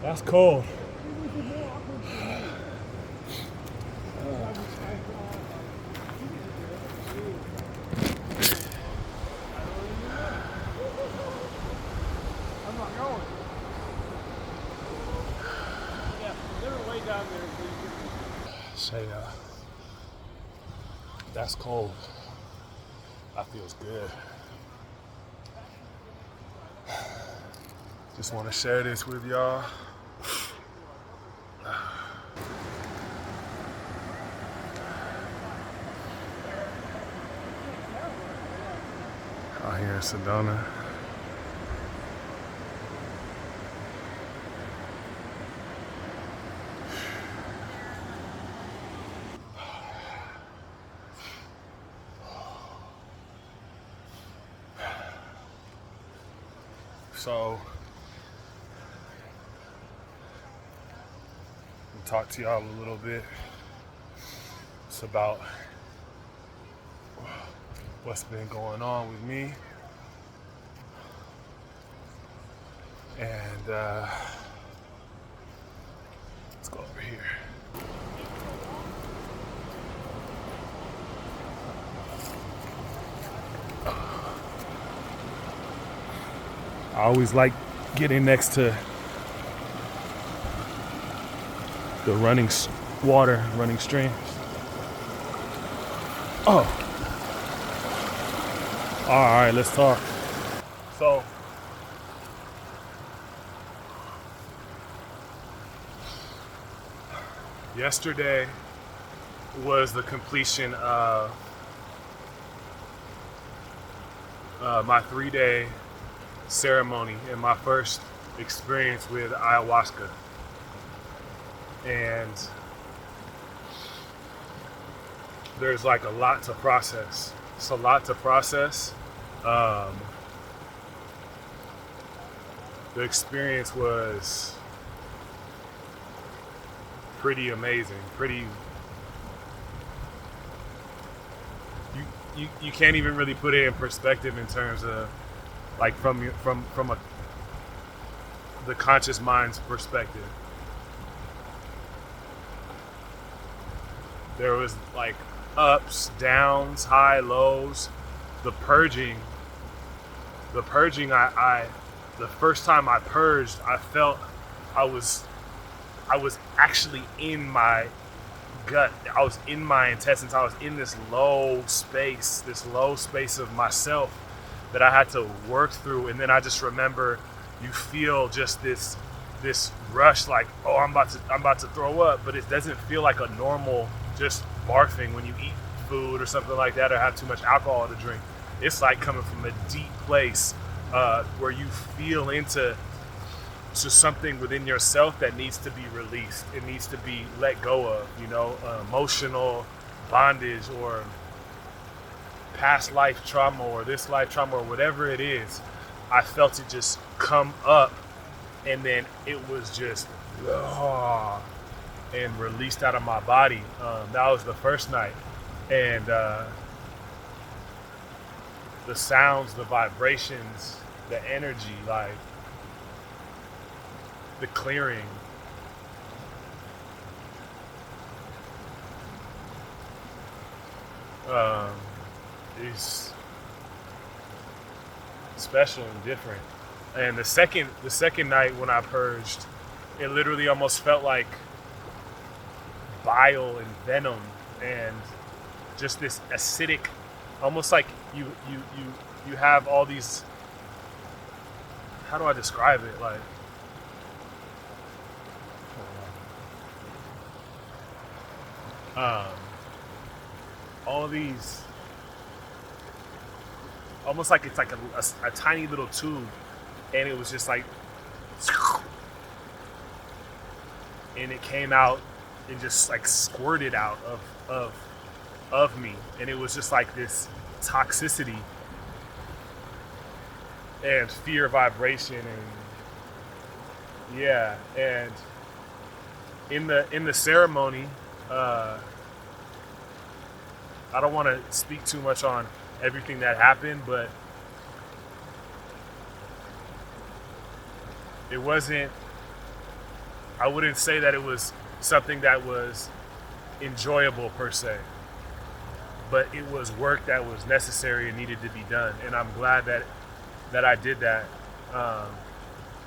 That's cold. I'm not going. Yeah, they're way down there. Say, that's cold. That feels good. Just want to share this with y'all. Out here in Sedona. So, I'll talk to y'all a little bit. It's about what's been going on with me. And let's go over here. I always like getting next to the running water, running streams. Oh. All right, let's talk. So, yesterday was the completion of my 3-day ceremony and my first experience with ayahuasca. And there's like a lot to process. It's a lot to process. The experience was pretty amazing. You can't even really put it in perspective in terms of like from the conscious mind's perspective. There was like ups, downs, high, lows. The purging, I the first time I purged, I felt I was actually in my gut. I was in my intestines. I was in this low space of myself that I had to work through. And then I just remember you feel just this rush, like, oh, I'm about to throw up, but it doesn't feel like a normal just barfing when you eat food or something like that or have too much alcohol to drink. It's like coming from a deep place where you feel into something within yourself that needs to be released. It needs to be let go of, emotional bondage or past life trauma or this life trauma or whatever it is. I felt it just come up, and then it was just and released out of my body. That was the first night. And the sounds, the vibrations, the energy, like the clearing. Is special and different. And the second night when I purged, it literally almost felt like bile and venom and just this acidic, almost like you have all these, how do I describe it? Like, all of these, almost like it's like a tiny little tube, and it was just like, and it came out and just like squirted out of me, and it was just like this toxicity and fear vibration, and yeah, and in the ceremony, I don't want to speak too much on everything that happened, but it wasn't, I wouldn't say that it was something that was enjoyable per se, but it was work that was necessary and needed to be done, and I'm glad that I did that.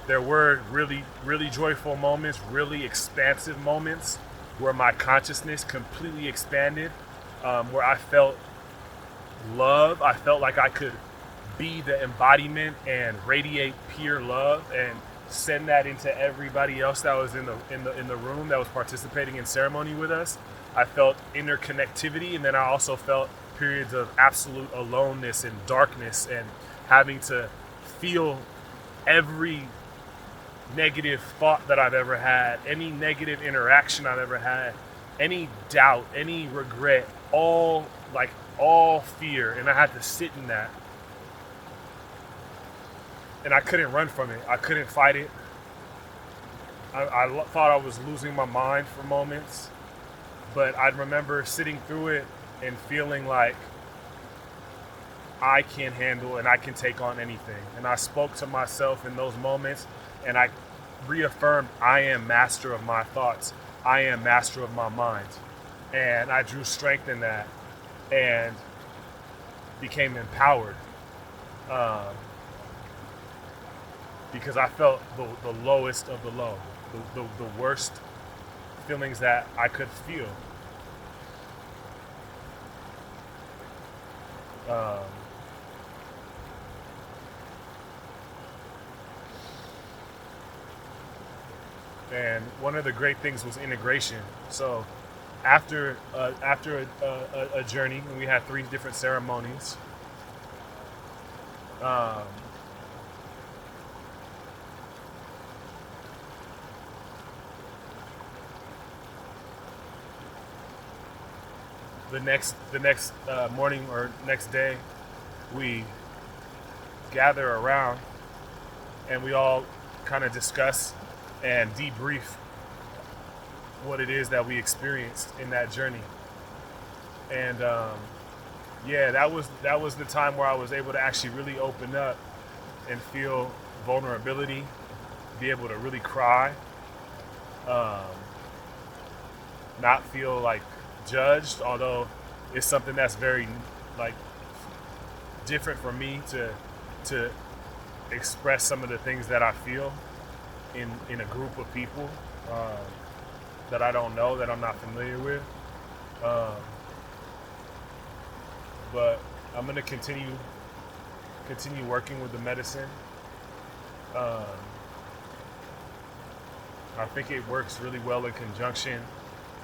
There were really, really joyful moments, really expansive moments where my consciousness completely expanded, where I felt love. I felt like I could be the embodiment and radiate pure love and send that into everybody else that was in the room that was participating in ceremony with us. I felt interconnectivity, and then I also felt periods of absolute aloneness and darkness and having to feel every negative thought that I've ever had, any negative interaction I've ever had, any doubt, any regret, all fear, and I had to sit in that. And I couldn't run from it. I couldn't fight it. I thought I was losing my mind for moments, but I remember sitting through it and feeling like I can handle and I can take on anything. And I spoke to myself in those moments, and I reaffirmed, I am master of my thoughts. I am master of my mind. And I drew strength in that and became empowered. Because I felt the lowest of the low, the worst feelings that I could feel. And one of the great things was integration. So after a journey, and we had 3 different ceremonies. The next morning or next day, we gather around and we all kind of discuss and debrief what it is that we experienced in that journey. And yeah, that was the time where I was able to actually really open up and feel vulnerability, be able to really cry, not feel like judged, although it's something that's very like different for me to express some of the things that I feel in a group of people that I don't know, that I'm not familiar with. But I'm gonna continue working with the medicine. I think it works really well in conjunction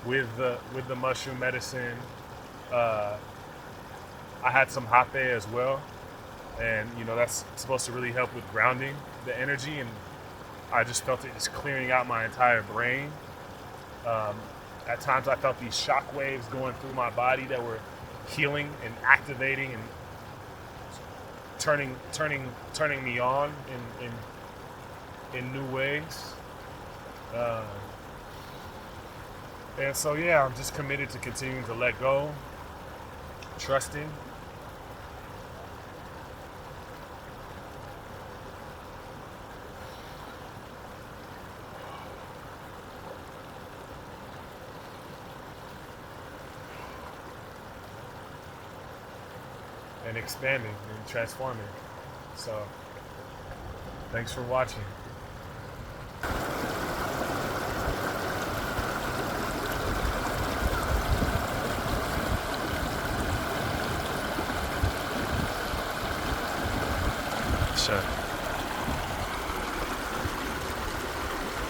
with the mushroom medicine. I had some hape as well, and that's supposed to really help with grounding the energy, and I just felt it just clearing out my entire brain. At times I felt these shock waves going through my body that were healing and activating and turning me on in new ways. And so yeah, I'm just committed to continuing to let go, trusting. and expanding and transforming. So, thanks for watching. Sure.